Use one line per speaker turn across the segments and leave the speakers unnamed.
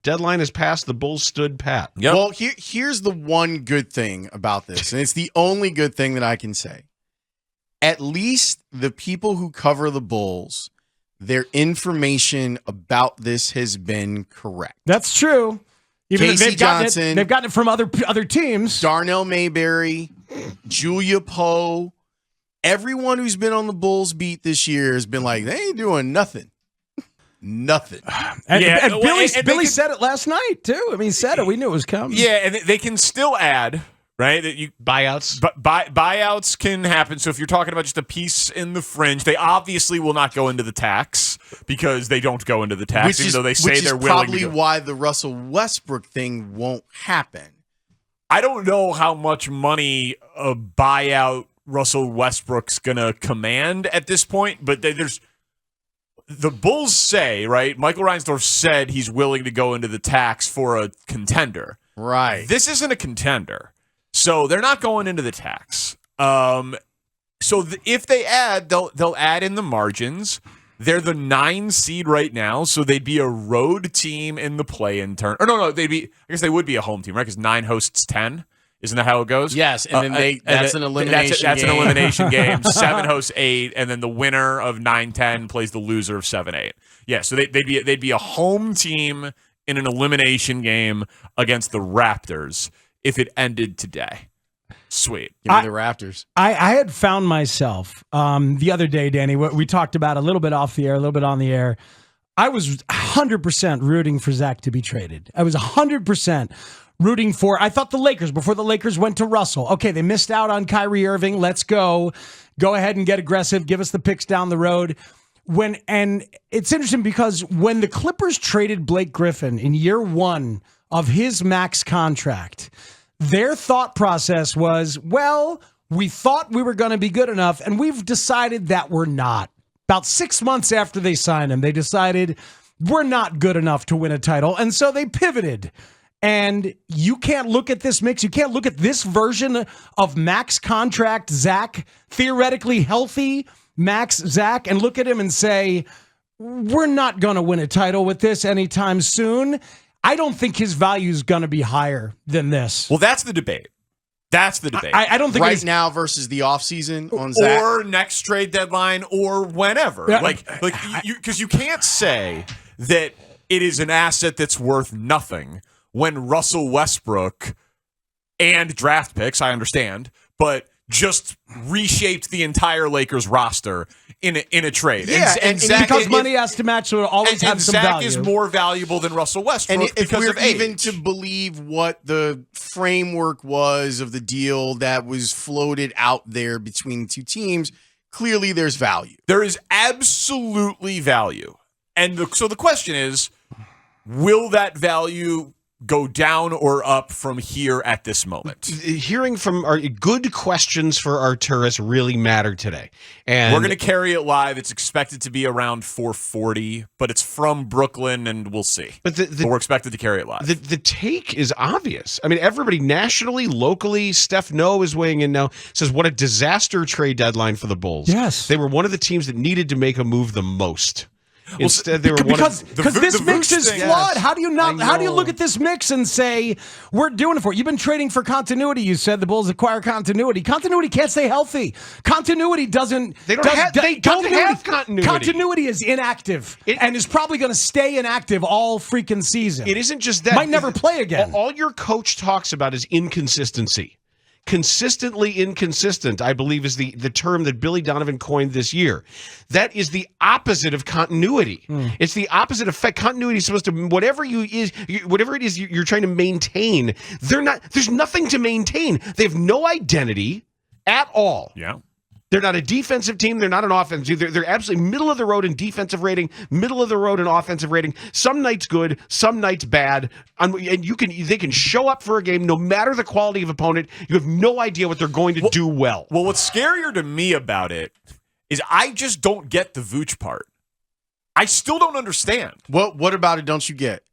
Deadline has passed. The Bulls stood pat.
Yep.
Well, here's the one good thing about this, and it's the only good thing that I can say. At least the people who cover the Bulls, their information about this has been correct.
That's true. Even
Casey Johnson.
They've gotten it from other teams.
Darnell Mayberry, Julia Poe, everyone who's been on the Bulls beat this year has been like, they ain't doing nothing. Nothing.
And Billy said it last night, too. I mean, he said it. We knew it was coming.
Yeah, and they can still add, right? That you
Buyouts.
Buyouts can happen. So if you're talking about just a piece in the fringe, they obviously will not go into the tax because they don't go into the tax, even though they say they're willing to.
Which is probably why the Russell Westbrook thing won't happen.
I don't know how much money a buyout Russell Westbrook's going to command at this point, but there's the Bulls say, right? Michael Reinsdorf said he's willing to go into the tax for a contender.
Right.
This isn't a contender, so they're not going into the tax. If they add, they'll add in the margins. They're the 9 seed right now, so they'd be a road team in the play-in turn. Or no, I guess they would be a home team, right? Because 9 hosts 10. Isn't that how it goes?
Yes, and then that's an elimination game.
That's an elimination game. 7 hosts 8, and then the winner of 9-10 plays the loser of 7-8. Yeah, so they'd be a home team in an elimination game against the Raptors if it ended today. Sweet.
Give me the Raptors.
I had found myself the other day, Danny, what we talked about a little bit off the air, a little bit on the air. I was 100% rooting for Zach to be traded. I was 100% rooting for, I thought the Lakers, before the Lakers went to Russell. Okay, they missed out on Kyrie Irving. Let's go. Go ahead and get aggressive. Give us the picks down the road. And it's interesting because when the Clippers traded Blake Griffin in year 1 of his max contract, their thought process was, well, we thought we were going to be good enough, and we've decided that we're not. About 6 months after they signed him, they decided we're not good enough to win a title, and so they pivoted. And you can't look at this mix. You can't look at this version of max contract Zach, theoretically healthy max Zach, and look at him and say, we're not going to win a title with this anytime soon. I don't think his value is going to be higher than this.
Well, that's the debate.
I don't think
right now versus the offseason on Zach.
Or next trade deadline or whenever.
Yeah.
Because you can't say that it is an asset that's worth nothing when Russell Westbrook and draft picks, I understand, but just reshaped the entire Lakers roster in a trade.
Yeah,
and Zach,
because money has to match, so it always has some
Zach
value.
is more valuable than Russell Westbrook
And if
because
we're
of age.
even to believe what the framework was of the deal that was floated out there between the two teams, clearly there's value.
There is absolutely value. And so the question is, will that value go down or up from here at this moment?
Hearing from our good questions for Arturis really matter today. And
we're going to carry it live. It's expected to be around 4:40, but it's from Brooklyn, and we'll see. But we're expected to carry it live.
The take is obvious. I mean, everybody nationally, locally, Steph Noe is weighing in now, says what a disaster trade deadline for the Bulls.
Yes.
They were one of the teams that needed to make a move the most. Instead, they were
because this mix is
thing.
flawed. How do you not? How do you look at this mix and say we're doing it for it? You've been trading for continuity. You said the Bulls acquire continuity. Continuity can't stay healthy. Continuity doesn't.
They don't have continuity.
Continuity is inactive and is probably going to stay inactive all freaking season.
It isn't just that.
Might never play again.
All your coach talks about is inconsistency. Consistently inconsistent, I believe, is the term that Billy Donovan coined this year. That is the opposite of continuity. It's the opposite effect. Continuity is supposed to, whatever it is you're trying to maintain, there's nothing to maintain. They have no identity at all.
Yeah.
They're not a defensive team. They're not an offensive team. They're absolutely middle of the road in defensive rating, middle of the road in offensive rating. Some nights good, some nights bad. And they can show up for a game no matter the quality of opponent. You have no idea what they're going to do well.
Well, what's scarier to me about it is I just don't get the Vooch part. I still don't understand.
What about it don't you get?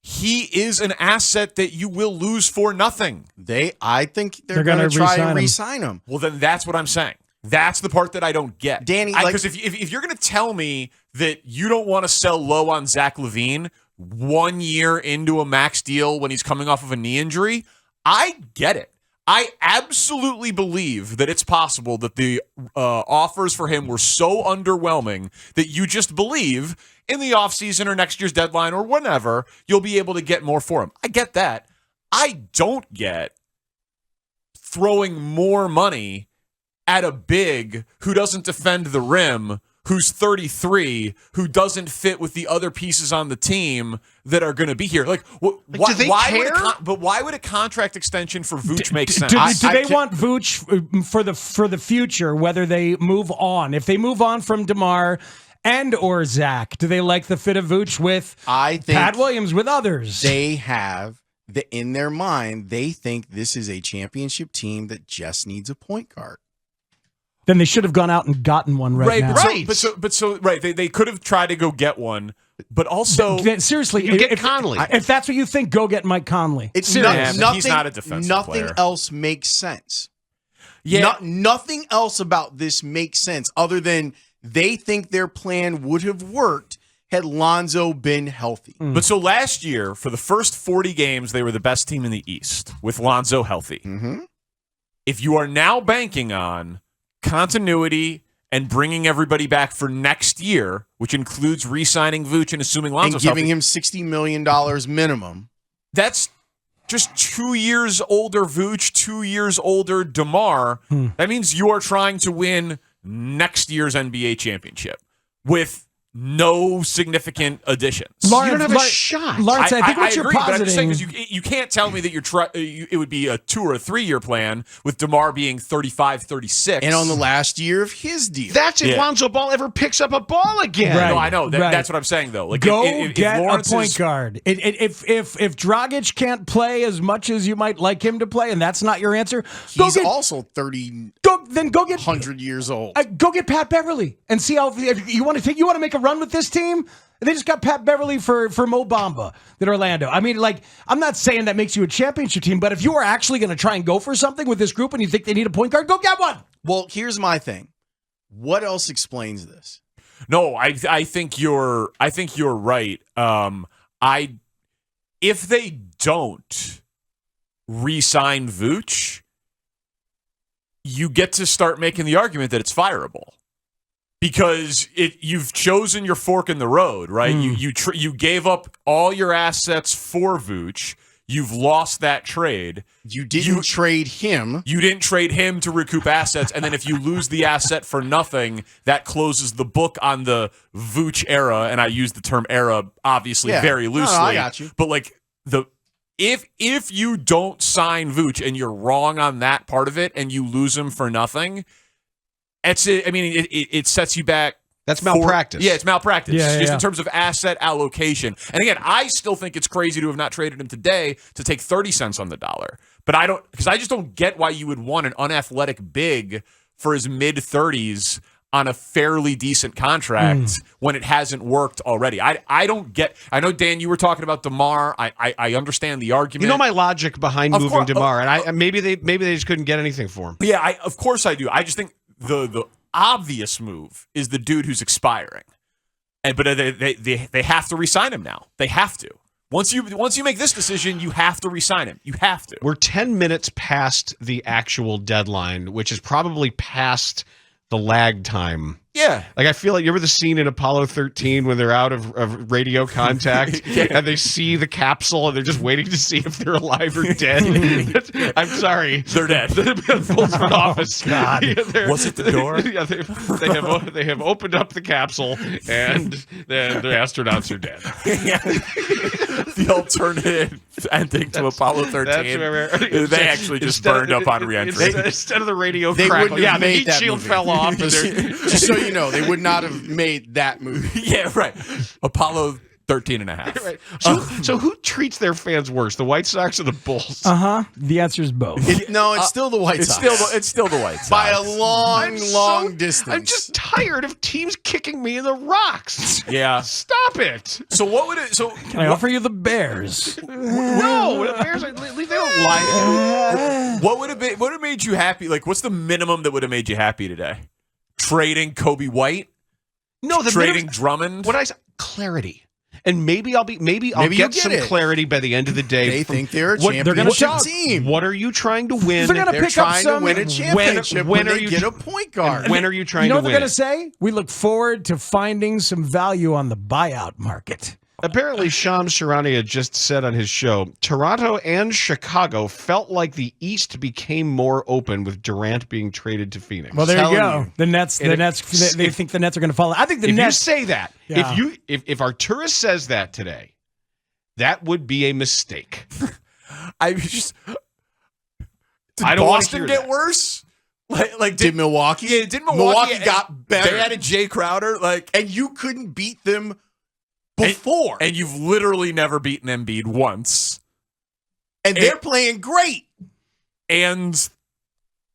He is an asset that you will lose for nothing.
I think they're going to try and re-sign him.
Well, then that's what I'm saying. That's the part that I don't get.
Danny,
because if you're going to tell me that you don't want to sell low on Zach LaVine, 1 year into a max deal when he's coming off of a knee injury, I get it. I absolutely believe that it's possible that the offers for him were so underwhelming that you just believe in the offseason or next year's deadline or whenever you'll be able to get more for him. I get that. I don't get throwing more money at a big who doesn't defend the rim, who's 33, who doesn't fit with the other pieces on the team that are going to be here. Like,
do they care?
But why would a contract extension for Vooch make sense?
Do they want Vooch for the future, whether they move on? If they move on from DeMar and or Zach, do they like the fit of Vooch with Pat Williams, with others?
They have, in their mind, they think this is a championship team that just needs a point guard.
Then they should have gone out and gotten one now.
They could have tried to go get one, but also
seriously,
get Conley.
If that's what you think, go get Mike Conley.
It's
nothing. He's not a defensive
Nothing
player.
else makes sense.
Yeah,
nothing else about this makes sense other than they think their plan would have worked had Lonzo been healthy.
But so last year, for the first 40 games, they were the best team in the East with Lonzo healthy.
Mm-hmm.
If you are now banking on continuity and bringing everybody back for next year, which includes re-signing Vooch and assuming Lonzo's
and giving
healthy,
him $60 million minimum.
That's just 2 years older Vooch, 2 years older DeMar. That means you are trying to win next year's NBA championship with no significant additions.
Lawrence, you don't have a shot.
Lawrence, I think what you're
agree,
positing...
but I'm just saying is you can't tell me that it would be a 2 or 3 year plan with DeMar being 35, 36.
And on the last year of his deal.
That's if Lonzo Ball ever picks up a ball again.
Right.
No, I know. That's what I'm saying, though. Like,
go
if
get
Lawrence
a point guard. If Dragic can't play as much as you might like him to play, and that's not your answer,
he's also 30.
Then go get
100 years old.
Go get Pat Beverly and see how if you want to make a run with this team. They just got Pat Beverly for Mo Bamba at Orlando. I mean, like, I'm not saying that makes you a championship team, but if you are actually going to try and go for something with this group and you think they need a point guard, go get one.
Well, here's my thing. What else explains this?
No, I think you're right. If they don't re-sign Vooch, you get to start making the argument that it's fireable. Because you've chosen your fork in the road, right? You gave up all your assets for Vooch. You've lost that trade.
You didn't trade him.
You didn't trade him to recoup assets. And then if you lose the asset for nothing, that closes the book on the Vooch era. And I use the term era obviously very loosely.
No, I got you.
But like if you don't sign Vooch and you're wrong on that part of it and you lose him for nothing, it sets you back.
That's malpractice.
It's malpractice.
Yeah.
In terms of asset allocation. And again, I still think it's crazy to have not traded him today to take 30 cents on the dollar. But I just don't get why you would want an unathletic big for his mid-30s on a fairly decent contract when it hasn't worked already. I don't get. I know, Dan, you were talking about DeMar. I understand the argument.
You know my logic behind moving DeMar, and maybe they just couldn't get anything for him.
Yeah, of course I do. I just think the obvious move is the dude who's expiring, but they have to re-sign him now. They have to. Once you make this decision, you have to re-sign him. You have to.
We're 10 minutes past the actual deadline, which is probably past the lag time.
Yeah.
Like, I feel like, you remember the scene in Apollo 13 when they're out of radio contact and they see the capsule and they're just waiting to see if they're alive or dead? I'm sorry.
They're dead.
The full front office.
God.
Yeah,
was it the door?
Yeah, they have opened up the capsule and the astronauts are dead.
The alternative ending to Apollo 13. They actually just burned up on re-entry.
Instead of the radio
They
crackle.
wouldn't have
The
made
heat
that
shield
movie.
fell off. And
Just so you know, they would not have made that movie.
Yeah, right. Apollo 13 and a half.
Right. So who treats their fans worse, the White Sox or the Bulls?
The answer is both.
It's still the White Sox.
It's still the White Sox.
By a long distance.
I'm just tired of teams kicking me in the rocks.
Yeah.
Stop it.
So what would it? So
Can I offer you the Bears?
No, the Bears, at least they don't lie.
what would have made you happy? Like, what's the minimum that would have made you happy today? Trading Kobe White?
No, the
Trading Drummond?
What I say? Clarity. And maybe I'll get some clarity by the end of the day.
They think they're a
they're gonna
championship team.
What are you trying to win?
They're gonna
They're
pick up
trying
some.
to win a championship when
are
they
you
get a point guard.
When are you trying
You know
to
what
win?
they're gonna say? We look forward to finding some value on the buyout market.
Apparently, Shams Charania had just said on his show, Toronto and Chicago felt like the East became more open with Durant being traded to Phoenix.
Well, there you
Telling
go.
you.
The Nets. They think the Nets are going to follow. I think the
if
Nets.
you say that,
Yeah.
if Arturis says that today, that would be a mistake.
I just did
I don't wanna
Boston
hear
get
that.
worse? Like
Did Milwaukee?
Yeah, did Milwaukee
got better.
They added Jay Crowder,
And you couldn't beat them before.
and you've literally never beaten Embiid once.
And they're playing great.
And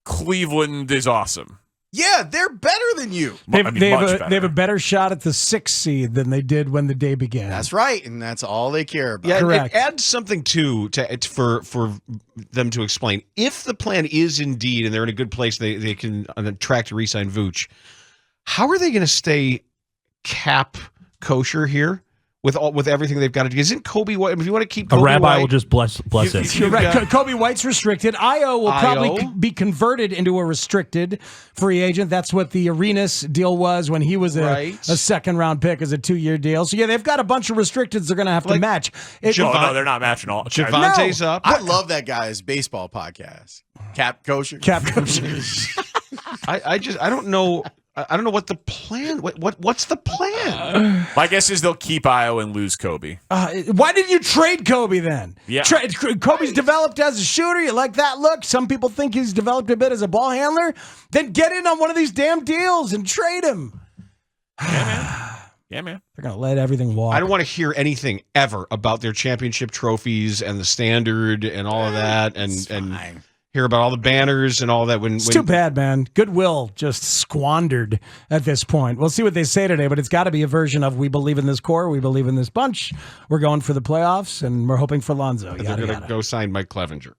Cleveland is awesome.
Yeah, they're better than you.
They
I mean,
have
much
a,
better.
they have a better shot at the 6th seed than they did when the day began.
That's right, and that's all they care about.
Yeah,
Correct.
it adds something for them to explain. If the plan is indeed, and they're in a good place, they can attract to re-sign Vooch. How are they going to stay cap kosher here with everything they've got to do? Isn't Kobe White? If you want to keep
A
Kobe
rabbi
White,
will just bless it.
You're right. Kobe White's restricted. Io will probably
Io?
be converted into a restricted free agent. That's what the Arenas deal was when he was a
Right.
second-round pick as a 2-year deal. So, yeah, they've got a bunch of restricteds they're going to have to
Like
match.
Oh, no, they're not matching all.
Javante's up.
I love that guy's baseball podcast. Cap Kosher.
Cap kosher.
I don't know. I don't know what the plan. What's the plan?
My guess is they'll keep Io and lose Kobe.
Why didn't you trade Kobe then?
Yeah.
Kobe's developed as a shooter. You like that look? Some people think he's developed a bit as a ball handler. Then get in on one of these damn deals and trade him.
Yeah, man.
They're going to let everything walk.
I don't want to hear anything ever about their championship trophies and the standard and all of that, and
fine.
hear about all the banners and all that.
It's too bad, man. Goodwill just squandered at this point. We'll see what they say today, but it's got to be a version of we believe in this core, we believe in this bunch, we're going for the playoffs, and we're hoping for Lonzo.
they're
Yada,
going to
yada.
go sign Mike Clevenger.